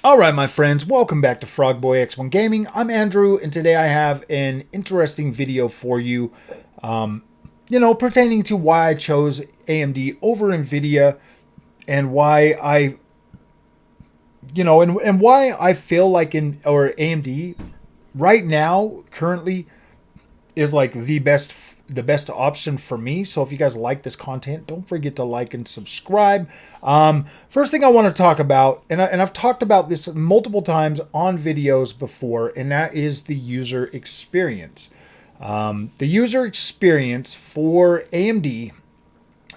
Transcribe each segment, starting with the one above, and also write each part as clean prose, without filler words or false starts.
Alright, my friends, welcome back to Frogboy X1 Gaming. I'm Andrew, and today I have an interesting video for you, pertaining to why I chose AMD over Nvidia and why and why I feel like AMD right now, currently, is like the best option for me. So if you guys like this content, don't forget to like and subscribe. First thing I want to talk about, and I've talked about this multiple times on videos before, and that is the user experience. The user experience for AMD,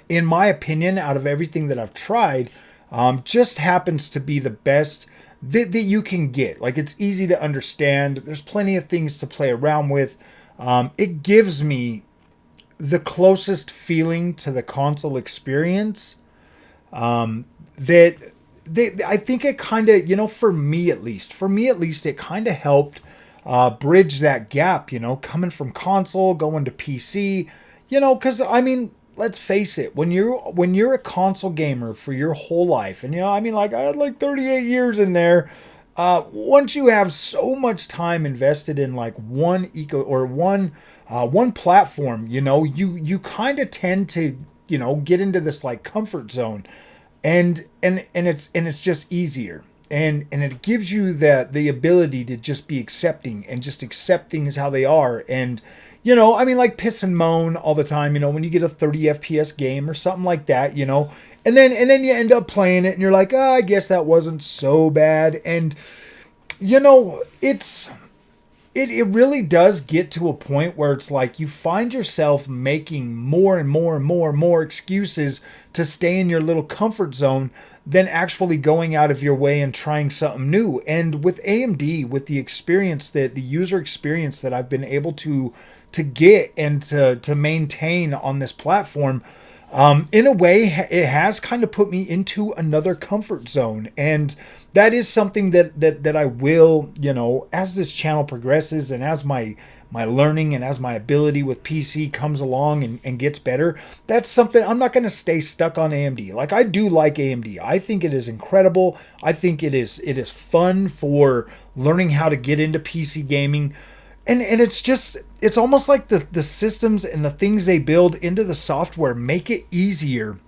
in my opinion, out of everything that I've tried, just happens to be the best that you can get. Like, it's easy to understand. There's plenty of things to play around with. It gives me the closest feeling to the console experience that I think it kind of, for me at least, it kind of helped bridge that gap, coming from console, going to PC, because I mean, let's face it, when you're a console gamer for your whole life, and like I had like 38 years in there. Once you have so much time invested in like one platform, you kind of tend to get into this like comfort zone, and it's just easier, and it gives you the ability to just be accepting and just accept things how they are. And like piss and moan all the time, when you get a 30 FPS game or something like that, and then you end up playing it and you're like, oh, I guess that wasn't so bad. And it really does get to a point where it's like you find yourself making more and more and more and more excuses to stay in your little comfort zone than actually going out of your way and trying something new. And with AMD, with the experience, that the user experience that I've been able to get and to maintain on this platform, in a way, it has kind of put me into another comfort zone. And that is something that I will, as this channel progresses and as my learning and as my ability with PC comes along and gets better, that's something I'm not going to stay stuck on AMD. Like, I do like AMD. I think it is incredible. I think it is fun for learning how to get into PC gaming. And it's almost like the systems and the things they build into the software make it easier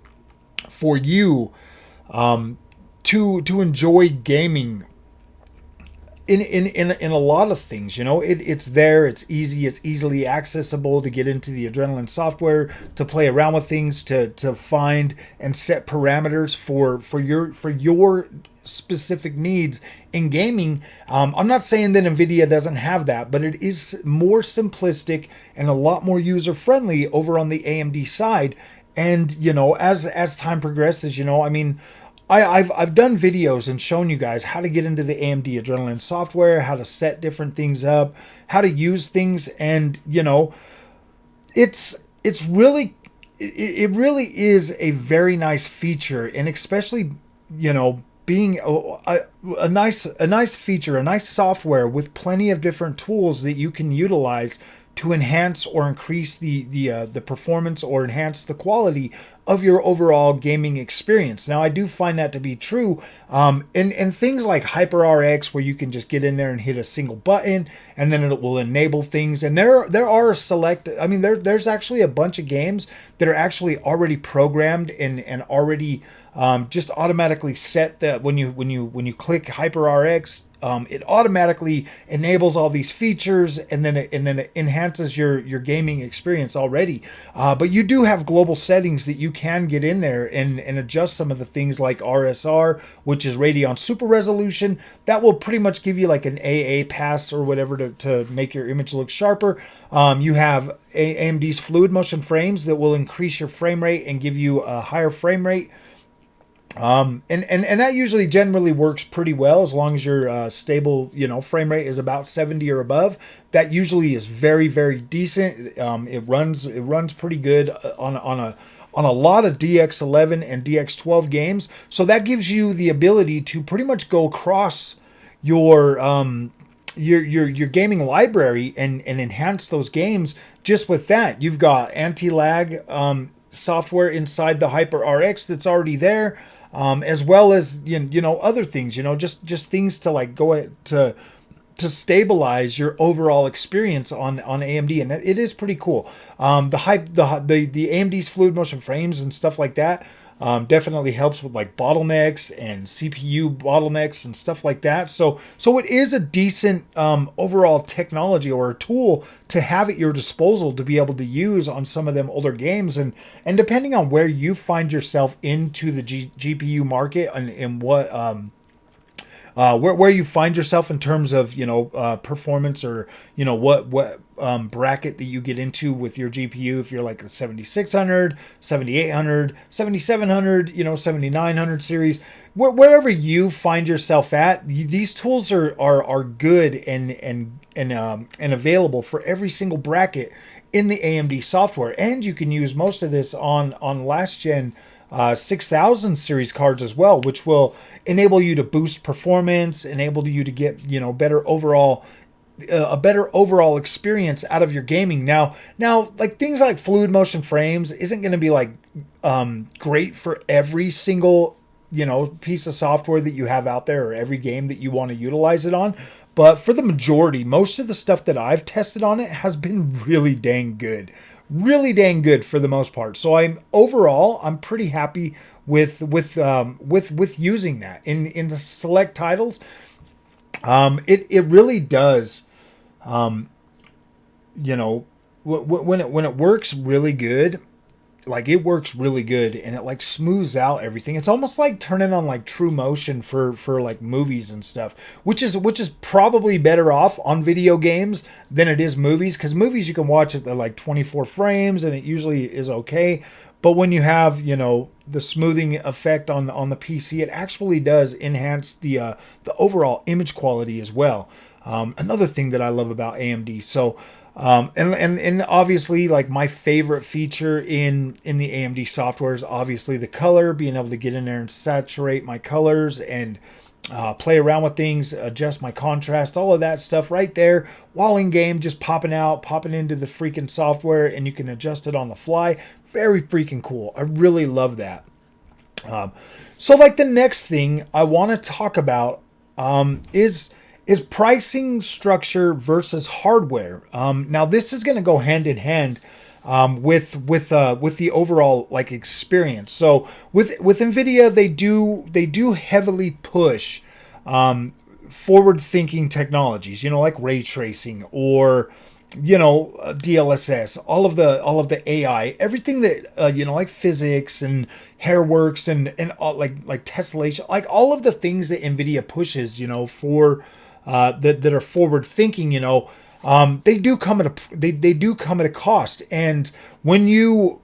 for you to enjoy gaming in a lot of things. It's there, it's easy, it's easily accessible to get into the Adrenaline software, to play around with things, to find and set parameters for your specific needs in gaming. I'm not saying that Nvidia doesn't have that, but it is more simplistic and a lot more user friendly over on the AMD side. And as time progresses, I've done videos and shown you guys how to get into the AMD Adrenaline software, how to set different things up, how to use things, and it's really, it really is a very nice feature. And especially being a nice feature, a nice software with plenty of different tools that you can utilize to enhance or increase the performance or enhance the quality of your overall gaming experience. Now, I do find that to be true, and things like HyperRX, where you can just get in there and hit a single button, and then it will enable things. And there are select, I mean, there's actually a bunch of games that are actually already programmed and already just automatically set that when you click HyperRX, it automatically enables all these features, and then it enhances your gaming experience already. But you do have global settings that you can get in there and adjust some of the things like RSR, which is Radeon Super Resolution. That will pretty much give you like an AA pass or whatever to make your image look sharper. You have AMD's fluid motion frames that will increase your frame rate and give you a higher frame rate. And that usually generally works pretty well as long as your stable, frame rate is about 70 or above. That usually is very, very decent. It runs pretty good on a lot of DX11 and DX12 games. So that gives you the ability to pretty much go across your gaming library and enhance those games just with that. You've got anti-lag software inside the HyperRX that's already there. as well as other things, just things to like go to stabilize your overall experience on AMD, and it is pretty cool. The AMD's fluid motion frames and stuff like that definitely helps with like bottlenecks and CPU bottlenecks and stuff like that. So it is a decent overall technology or a tool to have at your disposal to be able to use on some of them older games, and depending on where you find yourself into the GPU market and what where you find yourself in terms of performance, or what bracket that you get into with your GPU. If you're like a 7600, 7800, 7700, 7900 series, wherever you find yourself at, these tools are good and available for every single bracket in the AMD software. And you can use most of this on last gen 6000 series cards as well, which will enable you to boost performance, enable you to get better overall a better overall experience out of your gaming. Now like things like fluid motion frames isn't going to be like great for every single piece of software that you have out there, or every game that you want to utilize it on. But for the majority, most of the stuff that I've tested on it has been really dang good. Really dang good for the most part. So I'm pretty happy with using that in the select titles. It really does, when it works really good, like it works really good, and it like smooths out everything. It's almost like turning on like true motion for like movies and stuff, which is probably better off on video games than it is movies, because movies you can watch at like 24 frames and it usually is okay. But when you have the smoothing effect on the PC, it actually does enhance the overall image quality as well. Another thing that I love about AMD. So and obviously, like, my favorite feature in the AMD software is obviously the color, being able to get in there and saturate my colors and play around with things, adjust my contrast, all of that stuff right there while in game, just popping into the freaking software, and you can adjust it on the fly. Very freaking cool. I really love that. So like the next thing I want to talk about is pricing structure versus hardware. Now this is going to go hand in hand with the overall like experience. So with Nvidia, they do heavily push forward thinking technologies, like ray tracing or DLSS, all of the AI, everything that like physics and hairworks and all, like tessellation, like all of the things that Nvidia pushes, for that are forward thinking, they do come at a cost. And when you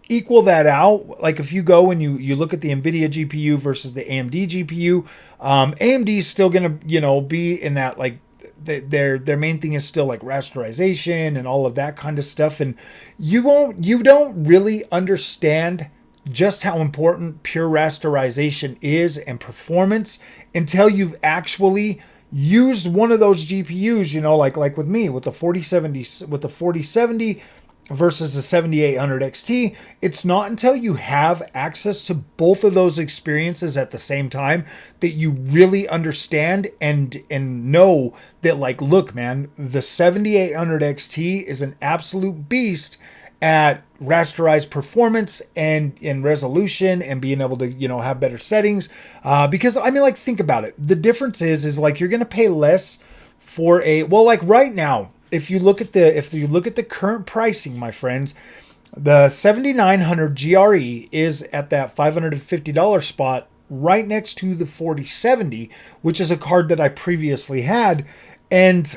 equal that out, like if you go and you look at the Nvidia GPU versus the AMD GPU, AMD is still gonna be in that, like, their main thing is still like rasterization and all of that kind of stuff. And you don't really understand just how important pure rasterization is and performance until you've actually used one of those GPUs, like with me with the 4070 versus the 7800 XT. It's not until you have access to both of those experiences at the same time that you really understand and know that, like, look, man, the 7800 XT is an absolute beast at rasterized performance and resolution and being able to have better settings, because I mean, like, think about it. The difference is like you're gonna pay less for like right now, if you look at the current pricing, my friends, the 7900 GRE is at that $550 spot right next to the 4070, which is a card that I previously had. And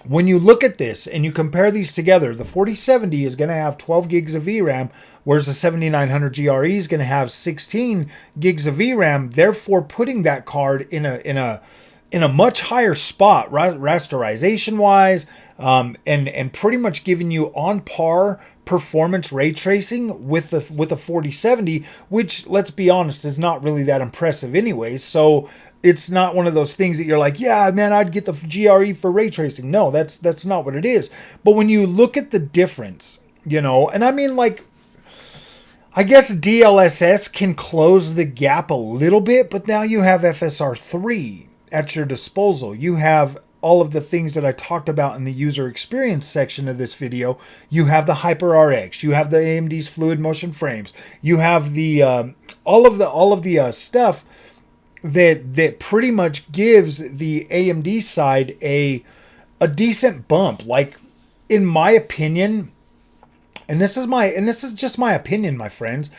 when you look at this and you compare these together, the 4070 is going to have 12 gigs of VRAM, whereas the 7900 GRE is going to have 16 gigs of VRAM, therefore putting that card in a much higher spot rasterization wise, and pretty much giving you on par performance ray tracing with the 4070, which, let's be honest, is not really that impressive anyways. So it's not one of those things that you're like, yeah, man, I'd get the GRE for ray tracing. No, that's not what it is. But when you look at the difference, and I mean, like, I guess DLSS can close the gap a little bit, but now you have FSR3 at your disposal. You have all of the things that I talked about in the user experience section of this video. You have the HyperRX, you have the AMD's fluid motion frames, you have the all of the stuff that pretty much gives the AMD side a decent bump. Like, in my opinion, and this is just my opinion, my friends,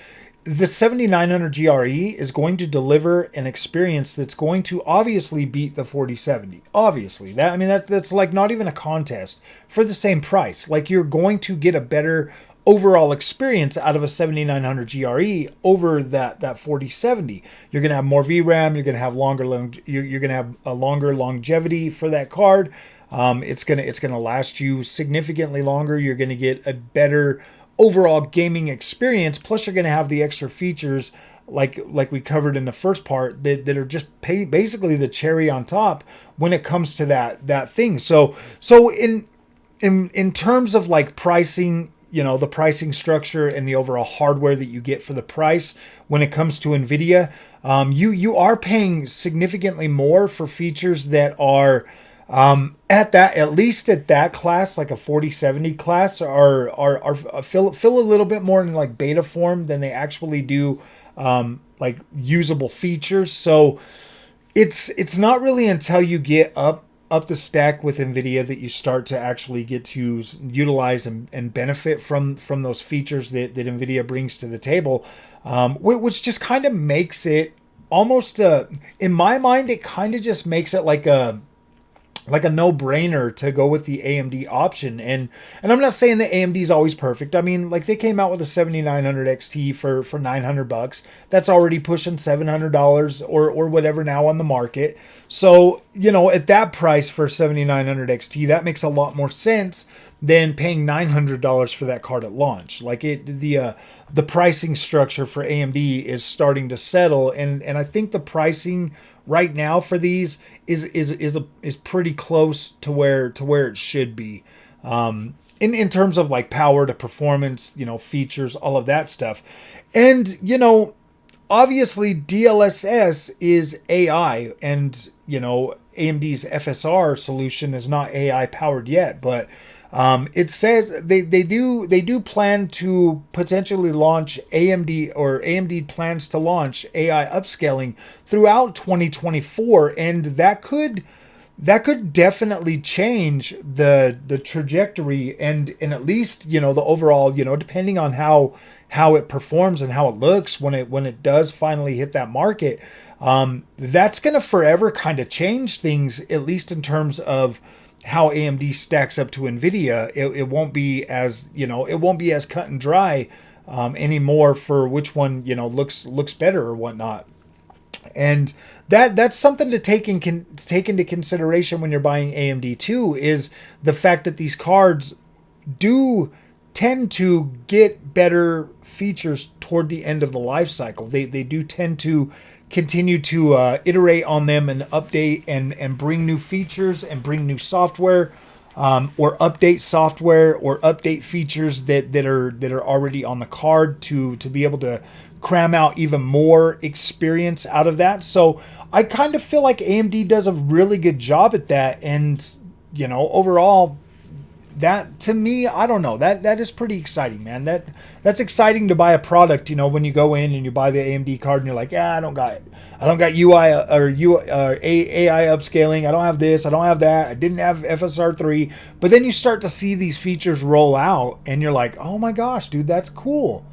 the 7900 GRE is going to deliver an experience that's going to obviously beat the 4070. Obviously, that's like not even a contest for the same price. Like, you're going to get a better overall experience out of a 7900 GRE over that 4070. You're going to have more VRAM. You're going to have you're going to have a longer longevity for that card. It's gonna last you significantly longer. You're gonna get a better overall gaming experience. Plus, you're gonna have the extra features like we covered in the first part that are just basically the cherry on top when it comes to that thing. So in terms of like pricing, the pricing structure and the overall hardware that you get for the price when it comes to Nvidia, you are paying significantly more for features that are at least at that class, like a 4070 class, are feel a little bit more in like beta form than they actually do like usable features. So it's not really until you get up the stack with Nvidia that you start to actually get to utilize and benefit from those features that Nvidia brings to the table, which just kind of makes it almost in my mind, it kind of just makes it like a no-brainer to go with the AMD option. And I'm not saying that AMD is always perfect. I mean, like, they came out with a 7900 XT for $900. That's already pushing $700 or whatever now on the market. So, at that price for 7900 XT, that makes a lot more sense than paying $900 for that card at launch. Like, the pricing structure for AMD is starting to settle, and I think the pricing right now for these is pretty close to where it should be, in terms of like power to performance, features, all of that stuff. And obviously DLSS is AI, and AMD's FSR solution is not AI powered yet, but it says they do plan to potentially launch AMD plans to launch AI upscaling throughout 2024, and that could definitely change the trajectory and at least the overall, depending on how it performs and how it looks when it does finally hit that market. That's going to forever kind of change things, at least in terms of how AMD stacks up to Nvidia. It won't be as cut and dry anymore for which one looks better or whatnot. And that's something to take into consideration when you're buying AMD too, is the fact that these cards do tend to get better features toward the end of the life cycle. They do tend to continue to iterate on them and update and bring new features and bring new software, or update software or update features that are already on the card to be able to cram out even more experience out of that. So I kind of feel like AMD does a really good job at that, and overall, that to me, I don't know, that is pretty exciting, man. That's exciting to buy a product, when you go in and you buy the AMD card and you're like, I don't got UI or AI upscaling. I don't have this. I don't have that. I didn't have FSR3. But then you start to see these features roll out and you're like, oh my gosh, dude, that's cool.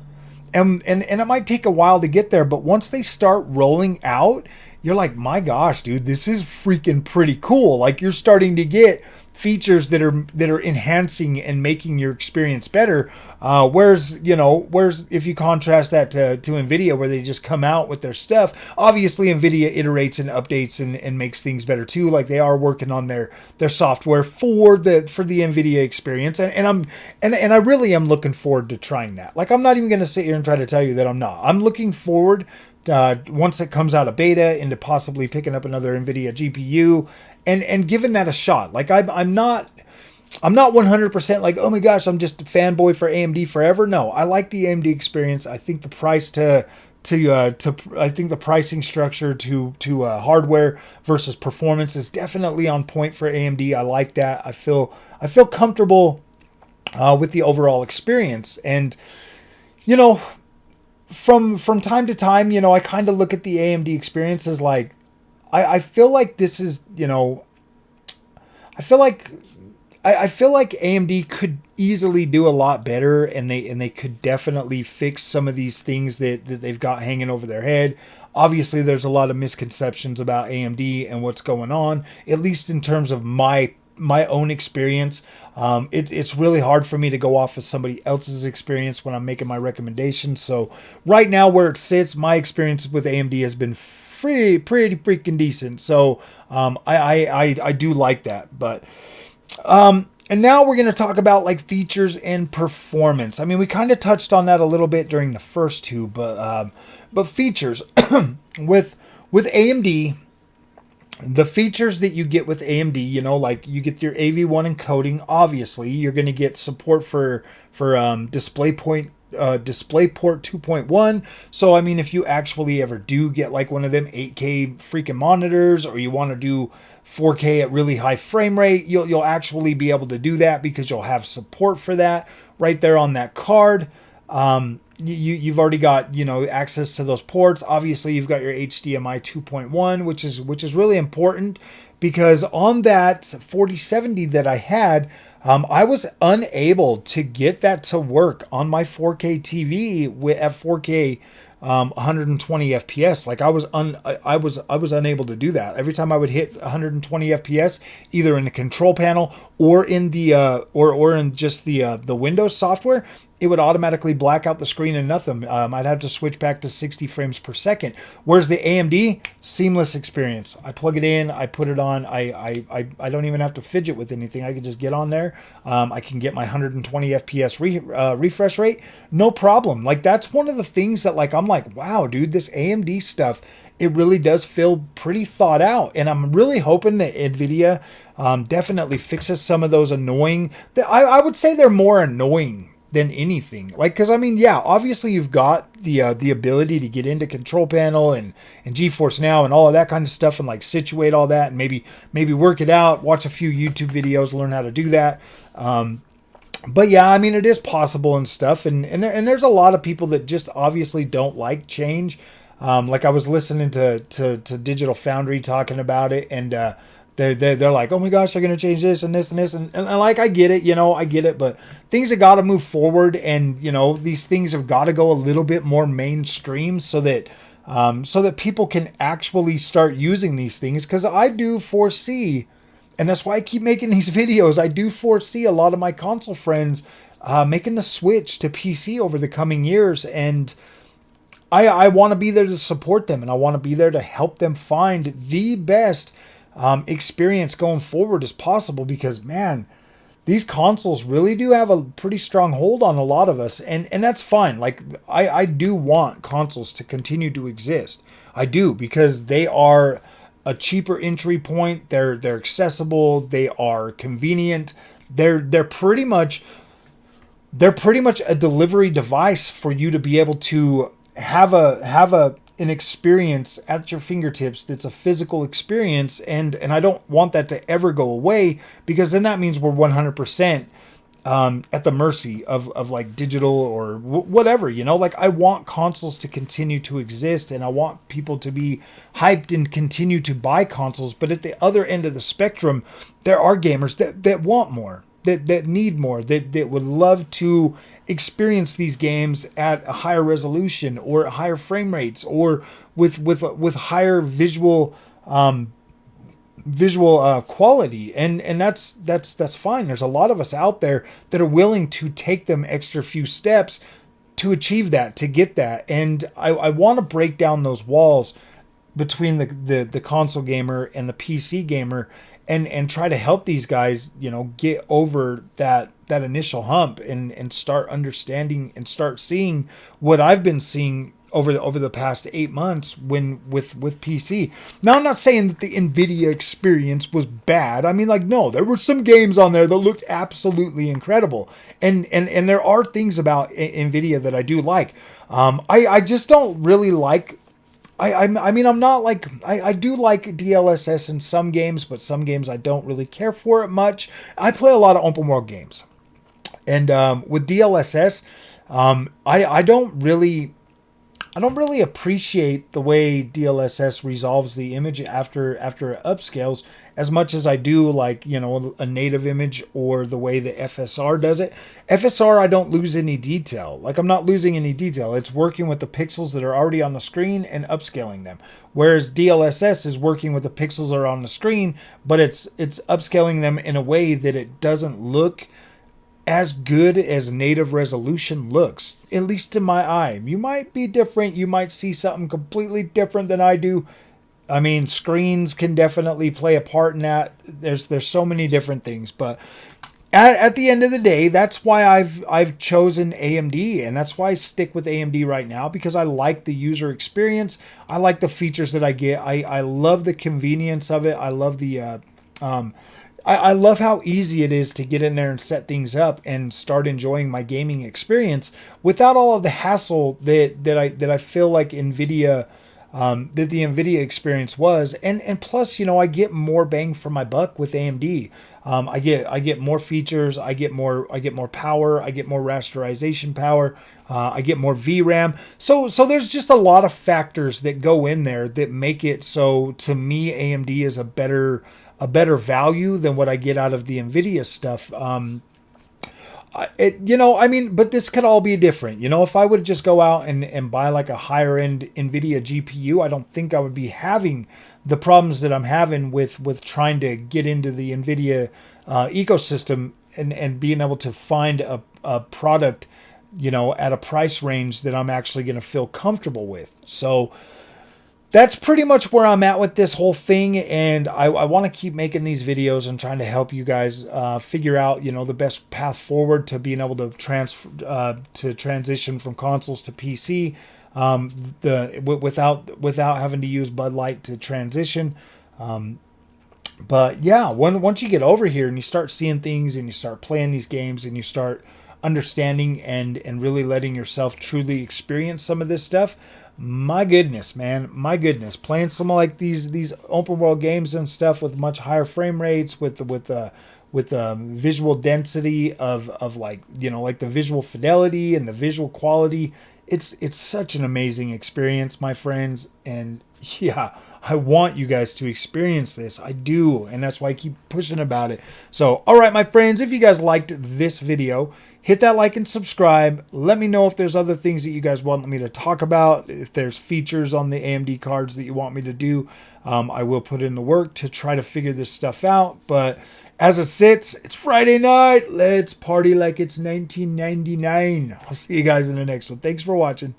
And it might take a while to get there, but once they start rolling out, you're like, my gosh, dude, this is freaking pretty cool. Like, you're starting to get features that are enhancing and making your experience better. Whereas if you contrast that to Nvidia, where they just come out with their stuff, obviously Nvidia iterates and updates and makes things better too. Like, they are working on their software for the Nvidia experience, and I really am looking forward to trying that. Like, I'm not even going to sit here and try to tell you that I'm not. I'm looking forward once it comes out of beta into possibly picking up another Nvidia GPU and giving that a shot. Like, I'm not I'm not 100% like, oh my gosh, I'm just a fanboy for AMD forever. No, I like the AMD experience. I think the price I think the pricing structure to hardware versus performance is definitely on point for AMD. I like that. I feel comfortable with the overall experience. And you know, from time to time, I kind of look at the AMD experience as like, I feel like this is, I feel like I feel like AMD could easily do a lot better, and they could definitely fix some of these things that they've got hanging over their head. Obviously, there's a lot of misconceptions about AMD and what's going on, at least in terms of my own experience. It's really hard for me to go off of somebody else's experience when I'm making my recommendations. So right now, where it sits, my experience with AMD has been pretty freaking decent. So I do like that, but. And now we're going to talk about like features and performance. I mean, we kind of touched on that a little bit during the first two, but features with AMD, the features that you get with AMD, like you get your AV1 encoding. Obviously, you're going to get support for DisplayPort 2.1. So I mean, if you actually ever do get like one of them 8K freaking monitors, or you want to do 4K at really high frame rate, you'll actually be able to do that because you'll have support for that right there on that card. You've already got access to those ports. Obviously, you've got your HDMI 2.1, which is really important, because on that 4070 that I had, I was unable to get that to work on my 4K TV at 4K 120 FPS. Like I was unable to do that. Every time I would hit 120 FPS, either in the control panel or in the or in just the Windows software, it would automatically black out the screen and nothing. I'd have to switch back to 60 frames per second. Whereas the AMD, seamless experience. I plug it in, I put it on. I don't even have to fidget with anything. I can just get on there. I can get my 120 FPS refresh rate, no problem. Like that's one of the things that like I'm like, wow, dude, this AMD stuff, it really does feel pretty thought out. And I'm really hoping that Nvidia definitely fixes some of those annoying. I would say they're more annoying than anything. Like, because I mean, yeah, obviously you've got the ability to get into control panel and GeForce Now and all of that kind of stuff, and like situate all that, and maybe work it out, watch a few YouTube videos, learn how to do that. But yeah, I mean, it is possible and stuff, and there's a lot of people that just obviously don't like change. Like I was listening to Digital Foundry talking about it, and they're like, oh my gosh, they're gonna change this and this and this, and like I get it, I get it, but things have got to move forward, and these things have got to go a little bit more mainstream so that people can actually start using these things, because I do foresee. And that's why I keep making these videos. I do foresee a lot of my console friends making the switch to PC over the coming years. And I want to be there to support them. And I want to be there to help them find the best experience going forward as possible. Because, man, these consoles really do have a pretty strong hold on a lot of us. And that's fine. Like, I do want consoles to continue to exist. I do, because they are a cheaper entry point. They're accessible. They are convenient. They're pretty much a delivery device for you to be able to have an experience at your fingertips that's a physical experience, and I don't want that to ever go away, because then that means we're 100% at the mercy of like digital or whatever, like I want consoles to continue to exist, and I want people to be hyped and continue to buy consoles. But at the other end of the spectrum, there are gamers that want more, that need more, that would love to experience these games at a higher resolution or higher frame rates, or with higher visual quality, and that's fine. There's a lot of us out there that are willing to take them extra few steps to achieve that, to get that. And I want to break down those walls between the console gamer and the PC gamer, and try to help these guys get over that initial hump, and start understanding and start seeing what I've been seeing over the past 8 months with PC. Now, I'm not saying that the Nvidia experience was bad. I mean, like, no, there were some games on there that looked absolutely incredible, and there are things about Nvidia that I do like. I just don't really like. I mean, I'm not like, I do like DLSS in some games, but some games I don't really care for it much. I play a lot of open world games, and with DLSS, I don't really appreciate the way DLSS resolves the image after it upscales as much as I do, like, you know, a native image, or the way the FSR does it. FSR, I don't lose any detail. Like, I'm not losing any detail. It's working with the pixels that are already on the screen and upscaling them. Whereas DLSS is working with the pixels that are on the screen, but it's upscaling them in a way that it doesn't look as good as native resolution looks, at least in my eye. You might be different. You might see something completely different than I do. I mean, screens can definitely play a part in that. There's so many different things, but at the end of the day, that's why I've chosen AMD, and that's why I stick with AMD right now, because I like the user experience. I like the features that I get. I love the convenience of it. I love the I love how easy it is to get in there and set things up and start enjoying my gaming experience without all of the hassle that I feel like Nvidia that the Nvidia experience was. And plus, you know, I get more bang for my buck with AMD. I get more features. I get more power. I get more rasterization power. I get more VRAM. So there's just a lot of factors that go in there that make it so, to me, AMD is a better value than what I get out of the Nvidia stuff. But this could all be different. You know, if I would just go out and buy like a higher end Nvidia GPU, I don't think I would be having the problems that I'm having with trying to get into the Nvidia ecosystem and being able to find a product, you know, at a price range that I'm actually going to feel comfortable with. So that's pretty much where I'm at with this whole thing, and I want to keep making these videos and trying to help you guys figure out, you know, the best path forward to being able to transition from consoles to PC, without having to use Bud Light to transition. But yeah, once you get over here and you start seeing things and you start playing these games and you start understanding and really letting yourself truly experience some of this stuff, my goodness, man, my goodness, playing some like these open world games and stuff with much higher frame rates, with visual density of like, you know, like the visual fidelity and the visual quality, it's such an amazing experience, my friends. And yeah, I want you guys to experience this. I do, and that's why I keep pushing about it. So, all right, my friends, if you guys liked this video, hit that like and subscribe. Let me know if there's other things that you guys want me to talk about. If there's features on the AMD cards that you want me to do, I will put in the work to try to figure this stuff out. But as it sits, it's Friday night. Let's party like it's 1999. I'll see you guys in the next one. Thanks for watching.